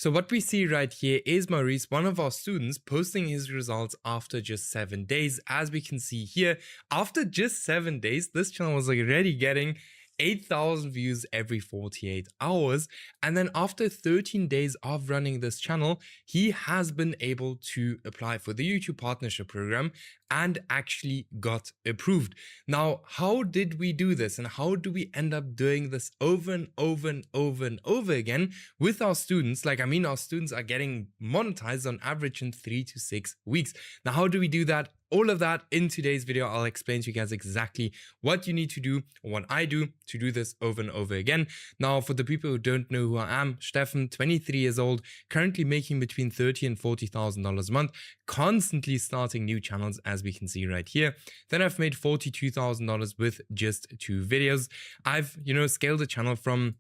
So what we see right here is Maurice, one of our students, posting his results after just 7 days. As we can see here, after just 7 days, this channel was already getting 8,000 views every 48 hours. And then after 13 days of running this channel, he has been able to apply for the YouTube partnership program and actually got approved. Now, how did we do this and how do we end up doing this over and over and over and over again with our students? Our students are getting monetized on average in 3 to 6 weeks. Now, how do we do that? All of that in today's video. I'll explain to you guys exactly what you need to do or what I do to do this over and over again. Now, for the people who don't know who I am, Steffen, 23 years old, currently making between $30,000 and $40,000 a month, constantly starting new channels, as we can see right here. Then I've made $42,000 with just 2 videos. I've, scaled the channel from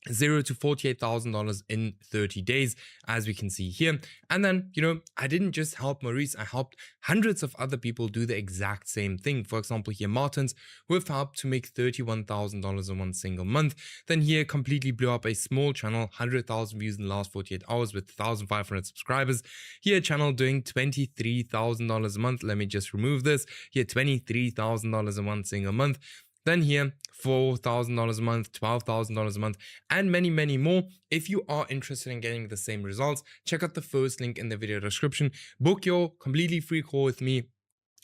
$0 to $48,000 in 30 days, as we can see here. And then, I didn't just help Maurice, I helped hundreds of other people do the exact same thing. For example, here Martins, who have helped to make $31,000 in one single month. Then here completely blew up a small channel, 100,000 views in the last 48 hours with 1,500 subscribers. Here a channel doing $23,000 a month. Let me just remove this. Here $23,000 in one single month. Then here, $4,000 a month, $12,000 a month, and many, many more. If you are interested in getting the same results, check out the first link in the video description. Book your completely free call with me,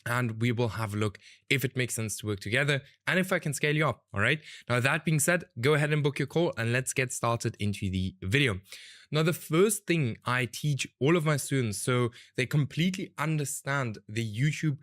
and we will have a look if it makes sense to work together and if I can scale you up. All right. Now, that being said, go ahead and book your call and let's get started into the video. Now, the first thing I teach all of my students so they completely understand the YouTube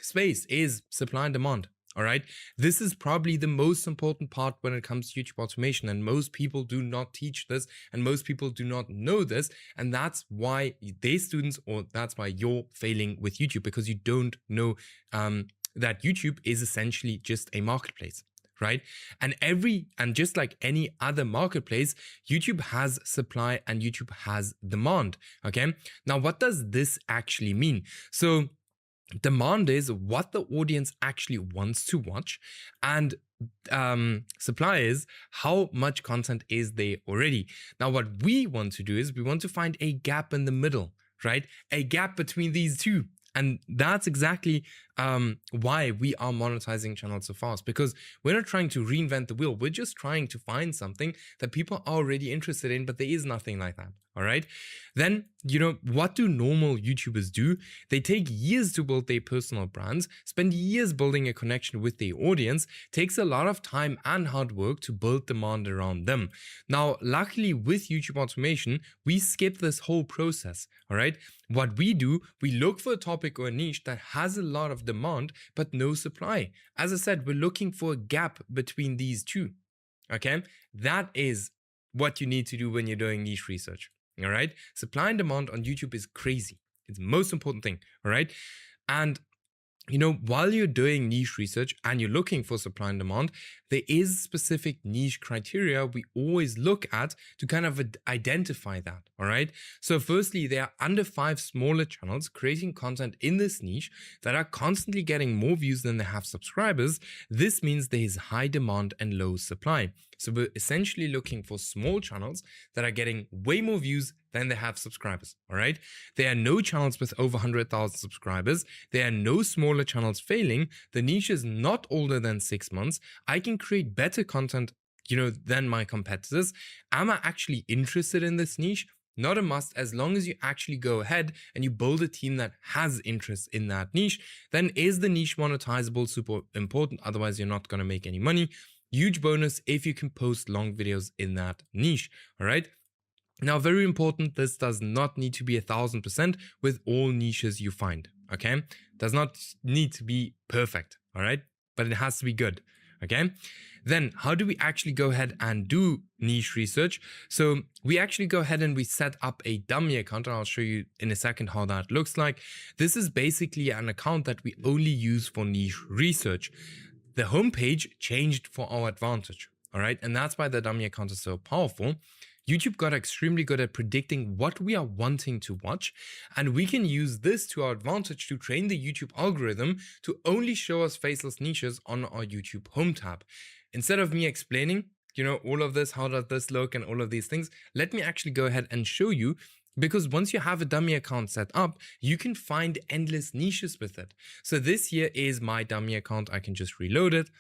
space is supply and demand. All right. This is probably the most important part when it comes to YouTube automation. And most people do not teach this and most people do not know this. And that's why they students, or that's why you're failing with YouTube, because you don't know that YouTube is essentially just a marketplace. Right. And just like any other marketplace, YouTube has supply and YouTube has demand. Okay. Now, what does this actually mean? So demand is what the audience actually wants to watch, and supply is how much content is there already. Now, what we want to do is we want to find a gap in the middle, right? A gap between these two. And that's exactly why we are monetizing channels so fast, because we're not trying to reinvent the wheel. We're just trying to find something that people are already interested in, but there is nothing like that. All right. Then, what do normal YouTubers do? They take years to build their personal brands, spend years building a connection with their audience, takes a lot of time and hard work to build demand around them. Now, luckily with YouTube automation, we skip this whole process. All right. What we do, we look for a topic or a niche that has a lot of demand, but no supply. As I said, we're looking for a gap between these two. Okay. That is what you need to do when you're doing niche research. All right. Supply and demand on YouTube is crazy. It's the most important thing. All right. And while you're doing niche research and you're looking for supply and demand, there is specific niche criteria we always look at to kind of identify that. All right. So firstly, there are under 5 smaller channels creating content in this niche that are constantly getting more views than they have subscribers. This means there is high demand and low supply. So we're essentially looking for small channels that are getting way more views than they have subscribers. All right. There are no channels with over 100,000 subscribers. There are no smaller channels failing. The niche is not older than 6 months. I can create better content, than my competitors. Am I actually interested in this niche? Not a must. As long as you actually go ahead and you build a team that has interest in that niche, then is the niche monetizable? Super important. Otherwise, you're not going to make any money. Huge bonus if you can post long videos in that niche. All right. Now, very important, this does not need to be 1,000% with all niches you find. Okay. Does not need to be perfect. All right. But it has to be good. Okay. Then how do we actually go ahead and do niche research? So we actually go ahead and we set up a dummy account, and I'll show you in a second how that looks like. This is basically an account that we only use for niche research. The homepage changed for our advantage. All right. And that's why the dummy account is so powerful. YouTube got extremely good at predicting what we are wanting to watch, and we can use this to our advantage to train the YouTube algorithm to only show us faceless niches on our YouTube home tab. Instead of me explaining, you know, all of this, how does this look and all of these things, let me actually go ahead and show you. Because once you have a dummy account set up, you can find endless niches with it. So this here is my dummy account. I can just reload it.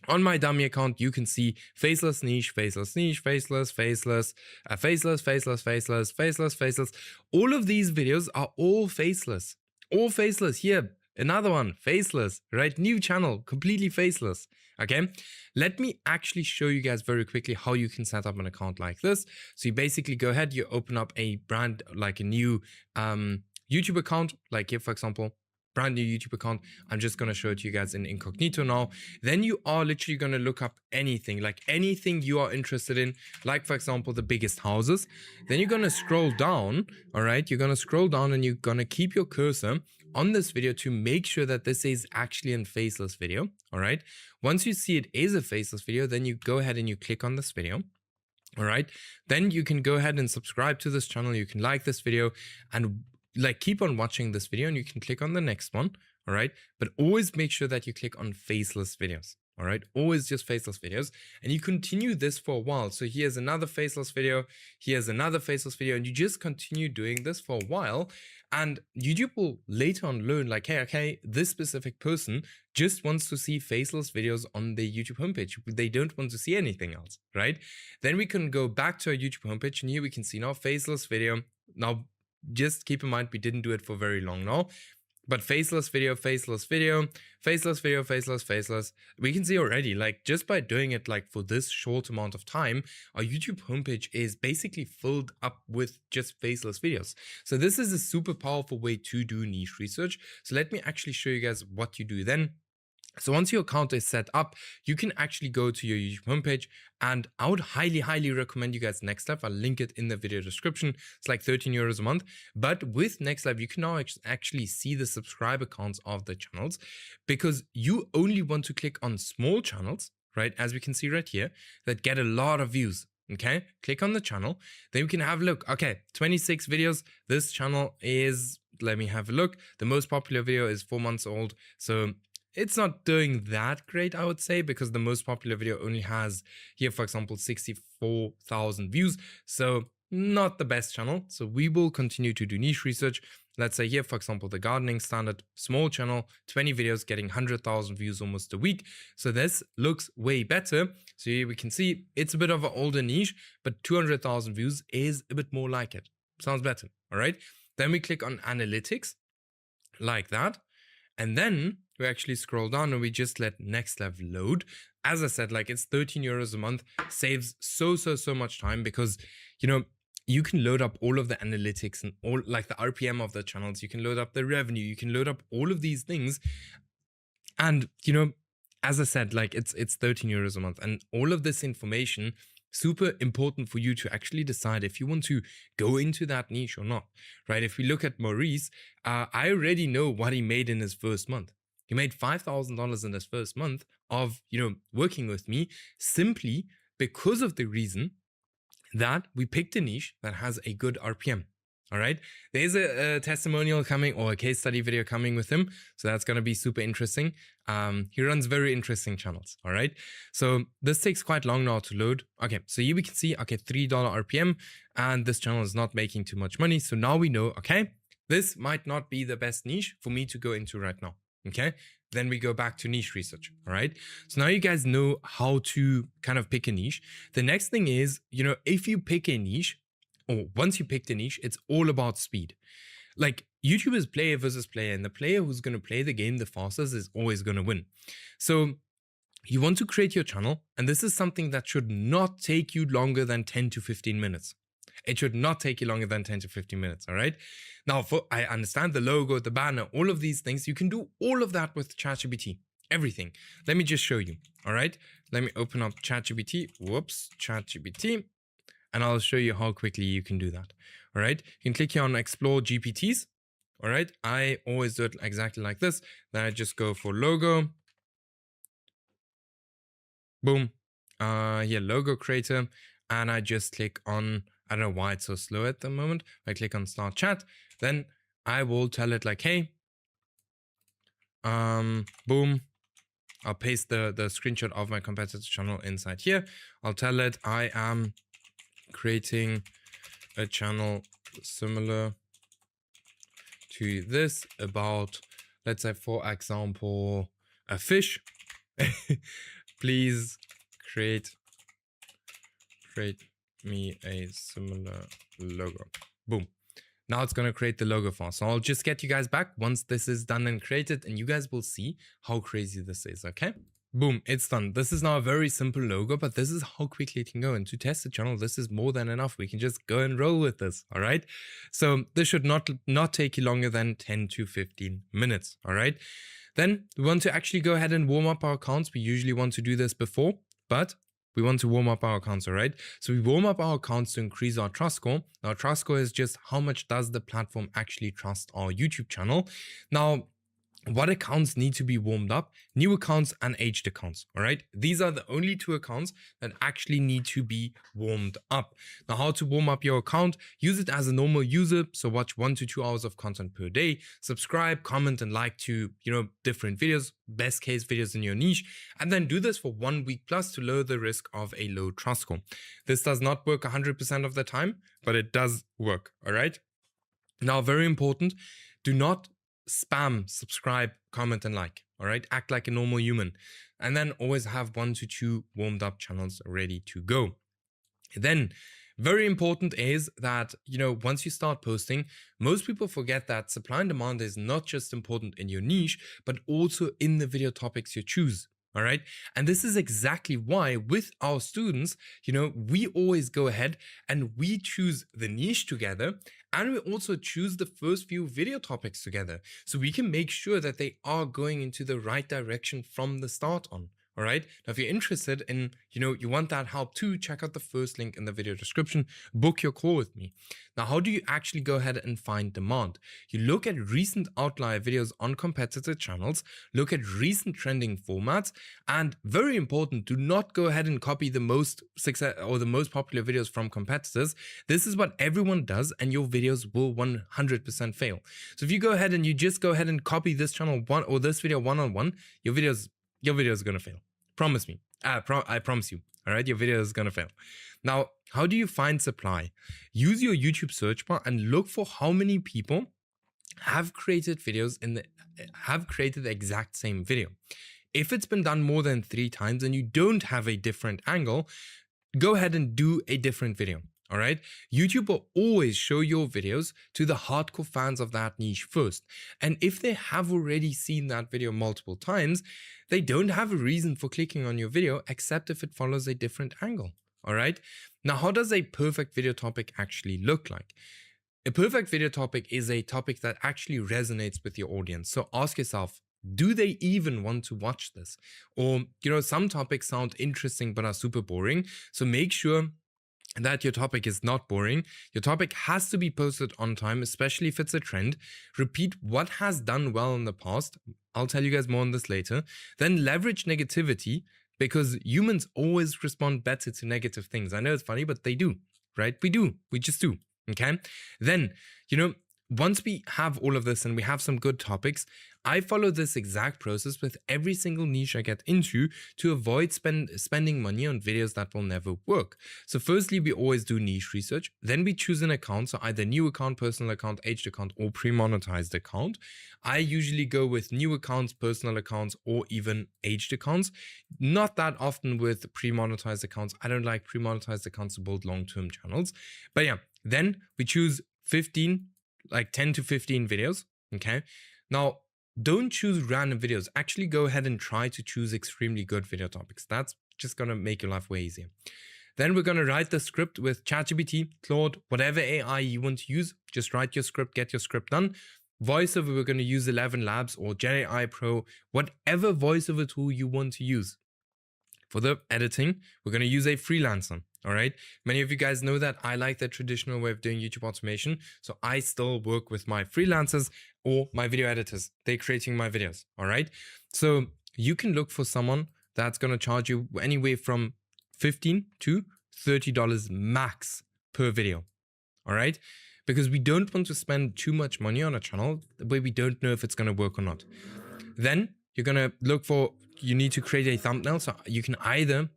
On my dummy account, you can see faceless niche, faceless niche, faceless, faceless, faceless, faceless, faceless, faceless, faceless. All of these videos are all faceless. All faceless. Here, another one, faceless, right? New channel, completely faceless. Okay, let me actually show you guys very quickly how you can set up an account like this. So you basically go ahead, you open up a brand, like a new YouTube account, like here, for example, brand new YouTube account. I'm just going to show it to you guys in incognito now. Then you are literally going to look up anything, like anything you are interested in, like for example, the biggest houses. Then you're going to scroll down. All right. You're going to scroll down and you're going to keep your cursor on this video to make sure that this is actually a faceless video. All right. Once you see it is a faceless video, then you go ahead and you click on this video. All right. Then you can go ahead and subscribe to this channel. You can like this video and like keep on watching this video, and you can click on the next one. All right. But always make sure that you click on faceless videos. All right. Always just faceless videos, and you continue this for a while. So here's another faceless video. Here's another faceless video, and you just continue doing this for a while. And YouTube will later on learn like, hey, okay, this specific person just wants to see faceless videos on their YouTube homepage. They don't want to see anything else, right? Then we can go back to our YouTube homepage, and here we can see now faceless video. Now, just keep in mind, we didn't do it for very long now. But faceless video, faceless video, faceless video, faceless, faceless. We can see already, like just by doing it like for this short amount of time, our YouTube homepage is basically filled up with just faceless videos. So this is a super powerful way to do niche research. So let me actually show you guys what you do then. So once your account is set up, you can actually go to your YouTube homepage, and I would highly, highly recommend you guys NextLive. I'll link it in the video description. It's like 13 euros a month. But with NextLive, you can now actually see the subscriber counts of the channels, because you only want to click on small channels, right? As we can see right here, that get a lot of views. Okay, click on the channel. Then we can have a look. Okay, 26 videos. This channel is, let me have a look. The most popular video is 4 months old. So it's not doing that great, I would say, because the most popular video only has here, for example, 64,000 views. So not the best channel. So we will continue to do niche research. Let's say here, for example, the gardening standard, small channel, 20 videos getting 100,000 views almost a week. So this looks way better. So here we can see it's a bit of an older niche, but 200,000 views is a bit more like it. Sounds better. All right. Then we click on analytics like that. And then we actually scroll down and we just let NextLive load. As I said, like it's 13 euros a month, saves so much time, because, you know, you can load up all of the analytics and all like the RPM of the channels. You can load up the revenue. You can load up all of these things. And, you know, as I said, like it's 13 euros a month, and all of this information, super important for you to actually decide if you want to go into that niche or not, right? If we look at Maurice, I already know what he made in his first month. He made $5,000 in his first month of, you know, working with me, simply because of the reason that we picked a niche that has a good RPM. All right. There's a testimonial coming, or a case study video coming with him. So that's going to be super interesting. He runs very interesting channels. All right. So this takes quite long now to load. Okay. So here we can see, okay, $3 RPM, and this channel is not making too much money. So now we know, okay, this might not be the best niche for me to go into right now. Okay. Then we go back to niche research. All right. So now you guys know how to kind of pick a niche. The next thing is, you know, if you pick a niche, or once you pick the niche, it's all about speed. Like YouTube is player versus player, and the player who's going to play the game the fastest is always going to win. So you want to create your channel, and this is something that should not take you longer than 10 to 15 minutes. It should not take you longer than 10 to 15 minutes, all right? Now, I understand the logo, the banner, all of these things. You can do all of that with ChatGPT, everything. Let me just show you, all right? Let me open up ChatGPT. Whoops, ChatGPT. And I'll show you how quickly you can do that. All right. You can click here on Explore GPTs. All right. I always do it exactly like this. Then I just go for logo. Boom. Here, logo creator. And I just click on, I don't know why it's so slow at the moment. I click on Start Chat. Then I will tell it like, hey, boom. I'll paste the screenshot of my competitor channel inside here. I'll tell it I am creating a channel similar to this about, let's say, for example, a fish. Please create me a similar logo. Boom. Now it's going to create the logo for us. So I'll just get you guys back once this is done and created, and you guys will see how crazy this is, okay? Boom, it's done. This is now a very simple logo, but this is how quickly it can go. And to test the channel, this is more than enough. We can just go and roll with this, all right? So this should not take you longer than 10 to 15 minutes, all right? Then we want to actually go ahead and warm up our accounts. We usually want to do this before, but we want to warm up our accounts, all right? So we warm up our accounts to increase our trust score. Now, trust score is just how much does the platform actually trust our YouTube channel. Now, what accounts need to be warmed up? New accounts and aged accounts, all right? These are the only two accounts that actually need to be warmed up. Now, how to warm up your account? Use it as a normal user. So watch 1 to 2 hours of content per day, subscribe, comment, and like to, different videos, best case videos in your niche, and then do this for 1 week plus to lower the risk of a low trust score. This does not work 100% of the time, but it does work, all right? Now, very important, do not spam, subscribe, comment, and like, all right? Act like a normal human. And then always have 1 to 2 warmed up channels ready to go. Then, very important is that, once you start posting, most people forget that supply and demand is not just important in your niche, but also in the video topics you choose. All right. And this is exactly why with our students, we always go ahead and we choose the niche together. And we also choose the first few video topics together. So we can make sure that they are going into the right direction from the start on. All right. Now, if you're interested in, you want that help too, check out the first link in the video description, book your call with me. Now, how do you actually go ahead and find demand? You look at recent outlier videos on competitor channels, look at recent trending formats, and very important, do not go ahead and copy the most success or the most popular videos from competitors. This is what everyone does, and your videos will 100% fail. So if you go ahead and you just go ahead and copy this channel one or this video one-on-one, your video is going to fail. Promise me. I promise you. All right. Your video is going to fail. Now, how do you find supply? Use your YouTube search bar and look for how many people have created videos have created the exact same video. If it's been done more than 3 times and you don't have a different angle, go ahead and do a different video. All right. YouTube will always show your videos to the hardcore fans of that niche first. And if they have already seen that video multiple times, they don't have a reason for clicking on your video except if it follows a different angle. All right. Now, how does a perfect video topic actually look like? A perfect video topic is a topic that actually resonates with your audience. So ask yourself, do they even want to watch this? Or, some topics sound interesting but are super boring. So make sure that your topic is not boring. Your topic has to be posted on time, especially if it's a trend. Repeat what has done well in the past. I'll tell you guys more on this later. Then leverage negativity, because humans always respond better to negative things. I know it's funny, but they do, right? We just do, okay? Then, once we have all of this and we have some good topics, I follow this exact process with every single niche I get into to avoid spending money on videos that will never work. So firstly, we always do niche research. Then we choose an account, so either new account, personal account, aged account, or pre-monetized account. I usually go with new accounts, personal accounts, or even aged accounts. Not that often with pre-monetized accounts. I don't like pre-monetized accounts to build long-term channels. But yeah, then we choose 10 to 15 videos, okay? Now, don't choose random videos. Actually, go ahead and try to choose extremely good video topics. That's just going to make your life way easier. Then we're going to write the script with ChatGPT, Claude, whatever AI you want to use. Just write your script, get your script done. Voiceover, we're going to use 11 Labs or GenAI Pro, whatever voiceover tool you want to use. For the editing, we're going to use a freelancer. All right. Many of you guys know that I like the traditional way of doing YouTube automation. So I still work with my freelancers or my video editors. They're creating my videos. All right. So you can look for someone that's going to charge you anywhere from $15 to $30 max per video. All right. Because we don't want to spend too much money on a channel where we don't know if it's going to work or not. Then you're going to look for, you need to create a thumbnail. So you can either,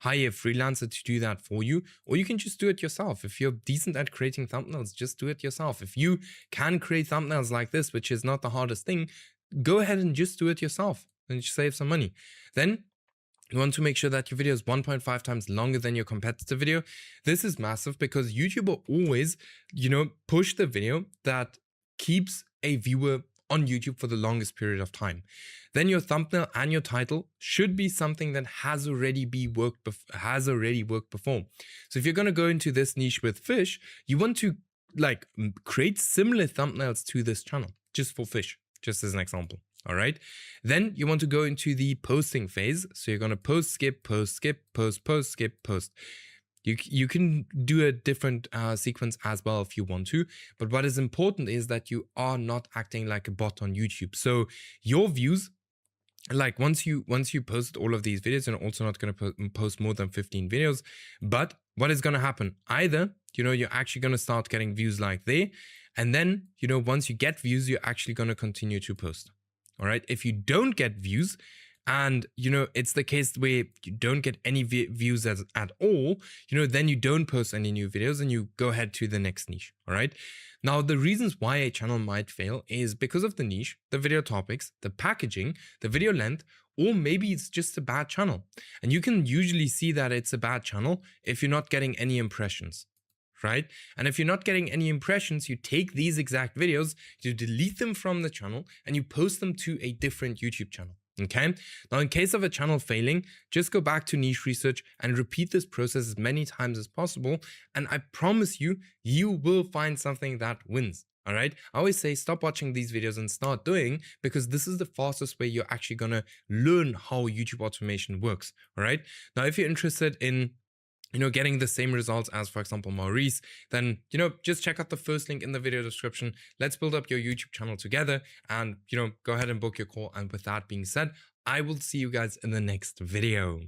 hire a freelancer to do that for you, or you can just do it yourself. If you're decent at creating thumbnails, just do it yourself. If you can create thumbnails like this, which is not the hardest thing, go ahead and just do it yourself and you save some money. Then you want to make sure that your video is 1.5 times longer than your competitor video. This is massive because YouTube will always, push the video that keeps a viewer on YouTube for the longest period of time. Then your thumbnail and your title should be something that has already worked before. So if you're going to go into this niche with fish, you want to create similar thumbnails to this channel just for fish, just as an example. All right. Then you want to go into the posting phase. So you're going to post, skip, post, skip, post, post, skip, post. You can do a different sequence as well if you want to. But what is important is that you are not acting like a bot on YouTube. So your views, once you post all of these videos, you're also not going to post more than 15 videos. But what is going to happen? Either, you're actually going to start getting views like there. And then, once you get views, you're actually going to continue to post. All right. If you don't get views and, it's the case where you don't get any views at all, then you don't post any new videos and you go ahead to the next niche. All right. Now, the reasons why a channel might fail is because of the niche, the video topics, the packaging, the video length, or maybe it's just a bad channel. And you can usually see that it's a bad channel if you're not getting any impressions. Right? And if you're not getting any impressions, you take these exact videos, you delete them from the channel and you post them to a different YouTube channel. Okay. Now, in case of a channel failing, just go back to niche research and repeat this process as many times as possible. And I promise you, you will find something that wins. All right. I always say stop watching these videos and start doing, because this is the fastest way you're actually going to learn how YouTube automation works. All right. Now, if you're interested in getting the same results as, for example, Maurice, then, just check out the first link in the video description. Let's build up your YouTube channel together and, go ahead and book your call. And with that being said, I will see you guys in the next video.